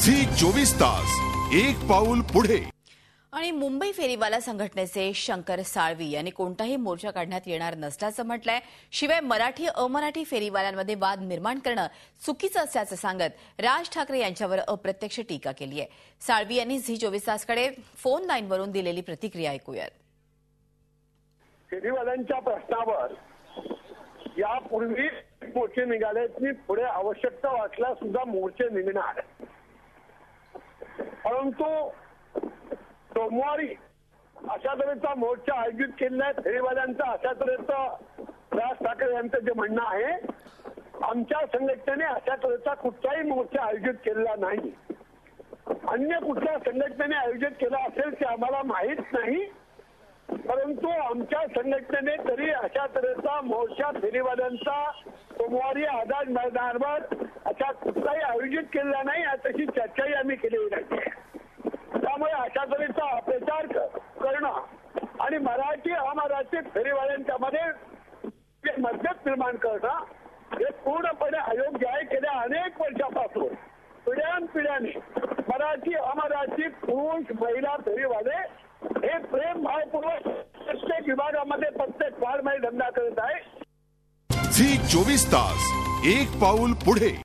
Zee 24 तास एक पाऊल पुढे। आणि मुंबई फेरीवाला संघटनेचे शंकर साळवी यांनी कोणताही मोर्चा काढण्यात येणार नसल्याचं म्हटलंय। शिवाय मराठी अमराठी फेरीवाल्यांमध्ये वाद निर्माण करणं चुकीचं असल्याचं सांगत राज ठाकरे यांच्यावर अप्रत्यक्ष टीका केली आहे। साळवी यांनी झी 24 तासकडे फोन लाईनवरून दिलेली प्रतिक्रिया ऐकूयात। फेरीवाल्यांच्या प्रश्नावर यापूर्वी मोर्चे निघाले, पुढे आवश्यकता वाटल्यास सुद्धा मोर्चे निघणार, परंतु सोमवारी अशा तऱ्हेचा मोर्चा आयोजित केलेला आहे। फेरीवाल्यांचा अशा तऱ्हेचं राज ठाकरे यांचं जे म्हणणं आहे, आमच्या संघटनेने अशा तऱ्हेचा कुठलाही मोर्चा आयोजित केलेला नाही। अन्य कुठल्या संघटनेने आयोजित केला असेल ते आम्हाला माहीत नाही, परंतु आमच्या संघटनेने तरी अशा तऱ्हेचा मोर्चा फेरीवाल्यांचा सोमवारी आझाद मैदानावर अशा कुठलाही आयोजित केलेला नाही, तशी चर्चाही आम्ही केलेली नाही। त्यामुळे अशा तऱ्हेचा प्रचार करणं आणि मराठी अमराठी फेरीवाल्यांच्या मध्ये मतभेद निर्माण करणं हे पूर्णपणे अयोग्य आहे। गेल्या अनेक वर्षापासून पिढ्यानपिढ्याने मराठी अमराठी पुरुष महिला फेरीवाले हे प्रेम भावपूर्वक प्रत्येक विभागामध्ये प्रत्येक वार्डमध्ये धंदा करत आहे। झी 24 तास एक पाऊल पुढे।